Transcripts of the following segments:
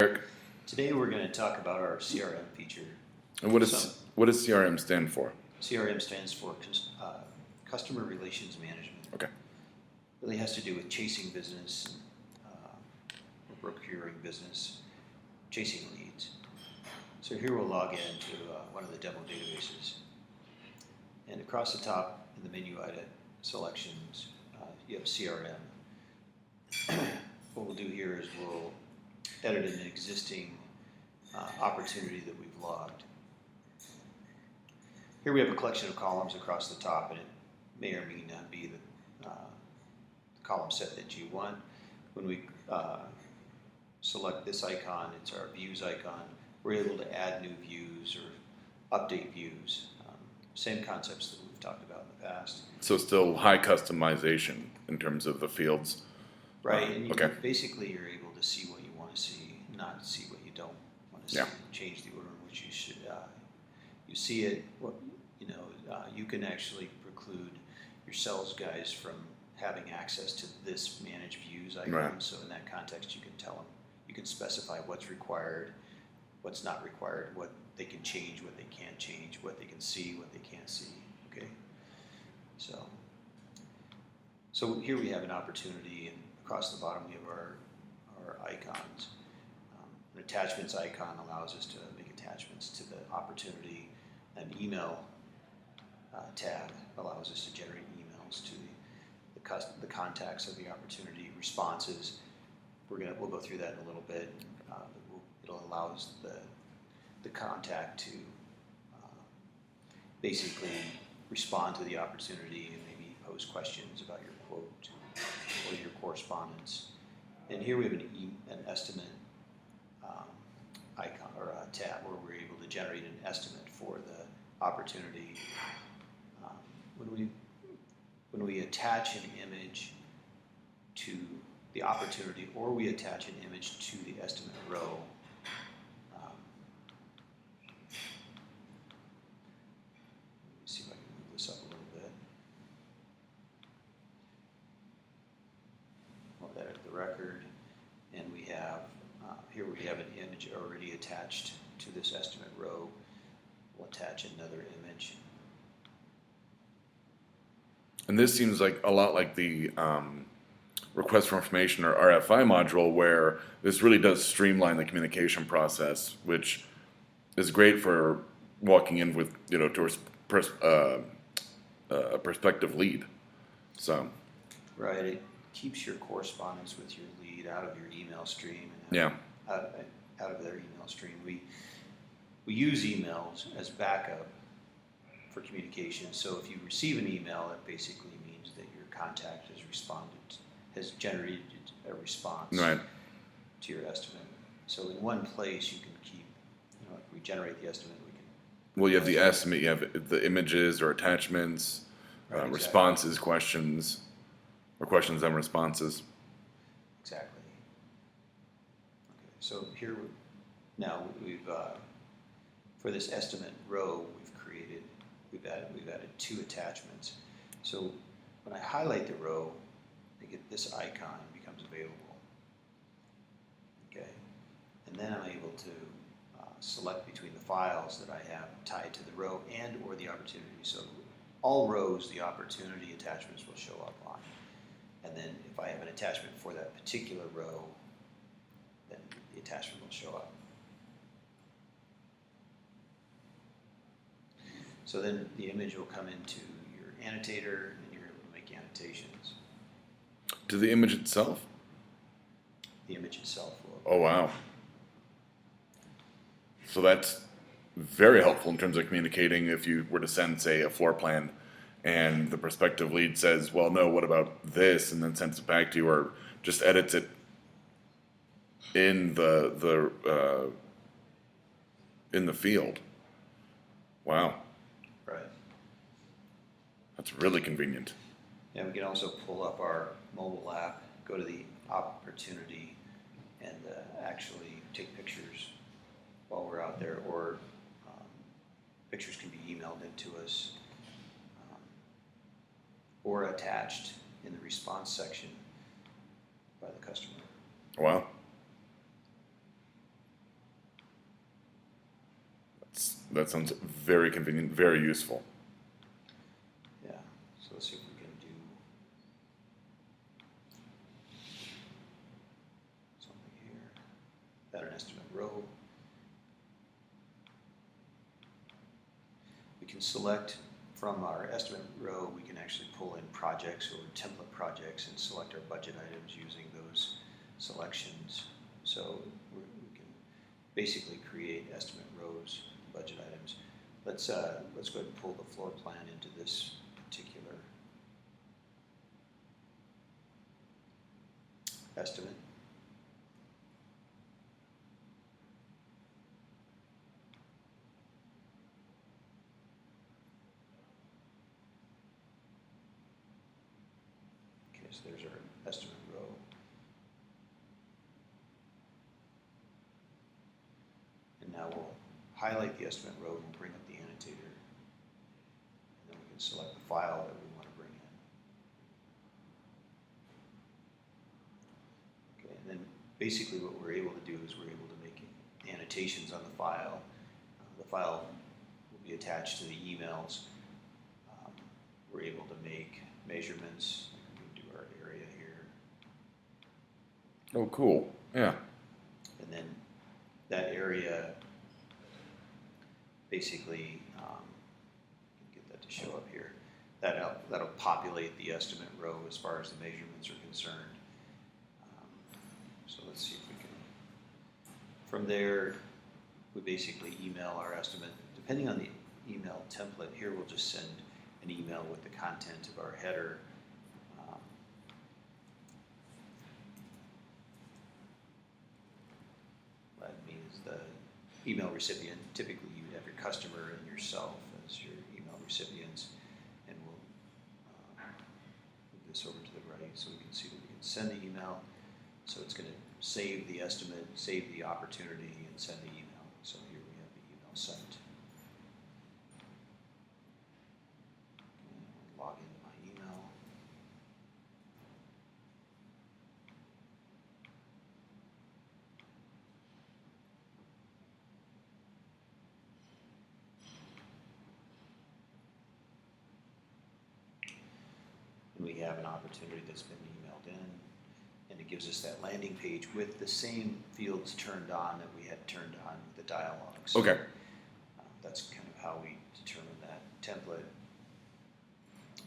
Eric. Today we're going to talk about our CRM feature. And what does CRM stand for? CRM stands for Customer Relations Management. Okay. Really has to do with chasing business, or procuring business, chasing leads. So here we'll log into one of the demo databases. And across the top in the menu item selections, you have CRM. What we'll do here is we'll edit an existing opportunity that we've logged. Here we have a collection of columns across the top, and it may or may not be the column set that you want. When we select this icon, it's our views icon, we're able to add new views or update views. Same concepts that we've talked about in the past. So still high customization in terms of the fields. Right, and okay. Basically you're able to see what you want to see, not see what you don't want to see. Yeah. Change the order in which you should. You see it. You can actually preclude your sales guys from having access to this manage views icon. Right. So in that context, you can tell them. You can specify what's required, what's not required, what they can change, what they can't change, what they can see, what they can't see. Okay. So here we have an opportunity, and across the bottom we have our icons. An attachments icon allows us to make attachments to the opportunity. An email tab allows us to generate emails to the contacts of the opportunity. Responses, we'll go through that in a little bit. It'll allow us the contact to basically respond to the opportunity and maybe pose questions about your quote or your correspondence. And here we have an estimate icon or a tab where we're able to generate an estimate for the opportunity. When we attach an image to the opportunity, or we attach an image to the estimate row, let me see if I can move this up a little bit. We'll edit the record, and we have here we have an image already attached to this estimate row. We'll attach another image. And this seems like a lot like the request for information or RFI module, where this really does streamline the communication process, which is great for walking in with towards a prospective lead. So Right, it keeps your correspondence with your lead out of your email stream and yeah. out of their email stream. We use emails as backup for communication. So if you receive an email, it basically means that your contact has generated a response Right. to your estimate. So in one place you can keep, if we generate the estimate, we can. Well, you have the estimate, you have the images or attachments, Right, exactly. responses, questions, or questions and responses. Exactly. Okay, so here now we've for this estimate row we've added two attachments. So when I highlight the row, I get this icon becomes available. Okay, and then I'm able to select between the files that I have tied to the row and or the opportunity. So all rows the opportunity attachments will show up on. And then if I have an attachment for that particular row, then the attachment will show up. So then the image will come into your annotator and you're able to make annotations. To the image itself? The image itself will. Oh, wow. So that's very helpful in terms of communicating if you were to send, say, a floor plan and the prospective lead says, well, no, what about this? And then sends it back to you, or just edits it in the field. Wow. Right. That's really convenient. And we can also pull up our mobile app, go to the opportunity, and actually take pictures while we're out there, or pictures can be emailed into us or attached in the response section by the customer. Wow. That sounds very convenient, very useful. Yeah, so let's see if we can do something here. Got an estimate row. We can select from our estimate row, we can actually pull in projects or template projects and select our budget items using those selections. So we can basically create estimate rows, budget items. Let's go ahead and pull the floor plan into this particular estimate. Okay, so there's our estimate row. And now we'll highlight the estimate row and we'll bring up the annotator. And then we can select the file that we want to bring in. Okay, and then basically what we're able to do is we're able to make annotations on the file. The file will be attached to the emails. We're able to make measurements. We can do our area here. Oh, cool. Yeah. And then that area basically, get that to show up here. That'll populate the estimate row as far as the measurements are concerned. So let's see if we can. From there, we basically email our estimate. Depending on the email template, here we'll just send an email with the content of our header. That means the email recipient, typically you would have your customer and yourself as your email recipients, and we'll move this over to the right so we can see that we can send the email. So it's going to save the estimate, save the opportunity, and send the email. So here we have the email sent. Log into my email. And we have an opportunity that's been emailed in, and it gives us that landing page with the same fields turned on that we had turned on with the dialogue. So, Okay. that's kind of how we determine that template.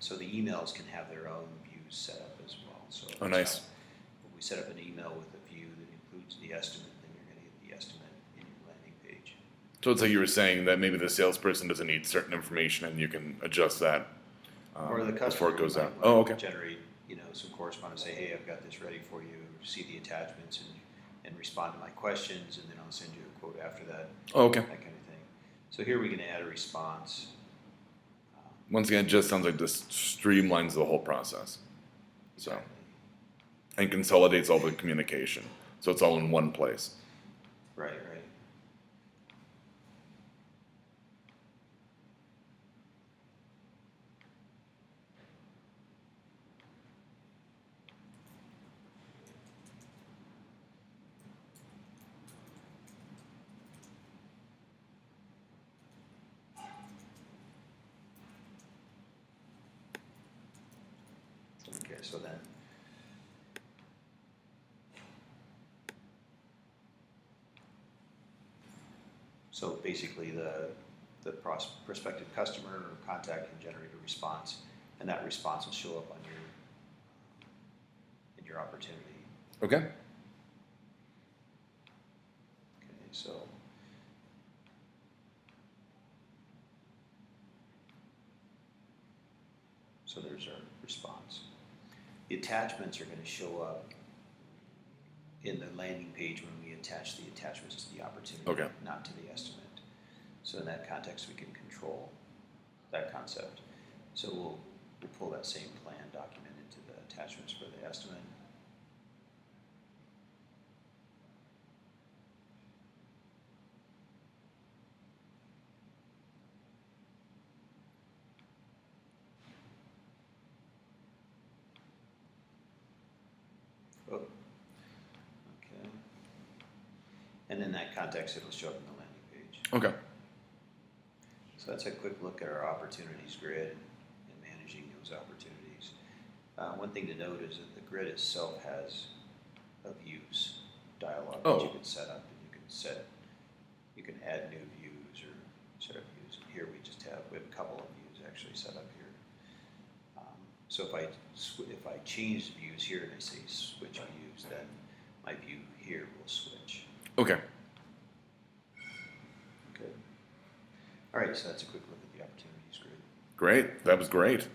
So the emails can have their own views set up as well. So Oh, nice. if we set up an email with a view that includes the estimate, then you're going to get the estimate in your landing page. So it's like you were saying that maybe the salesperson doesn't need certain information and you can adjust that Or the before customer it goes might out. want Oh, to okay. generate, some correspondence, say, hey, I've got this ready for you, see the attachments and respond to my questions, and then I'll send you a quote after that, Oh, okay. that kind of thing. So here we can add a response. Once again, it just sounds like this streamlines the whole process. So, and consolidates all the communication. So it's all in one place. Right. Okay, so then basically the prospective customer or contact can generate a response, and that response will show up on in your opportunity. Okay. Okay, so there's our response. The attachments are going to show up in the landing page when we attach the attachments to the opportunity, Okay. not to the estimate. So in that context, we can control that concept. So we'll pull that same plan document into the attachments for the estimate. Oh, okay. And in that context, it'll show up in the landing page. Okay. So that's a quick look at our opportunities grid and managing those opportunities. One thing to note is that the grid itself has a views dialog that you Oh. can set up, and you can add new views or set up views. Here we have a couple of views actually set up here. So if I change the views here and I say switch views, then my view here will switch. Okay. Good. All right, so that's a quick look at the opportunities grid. Great. That was great.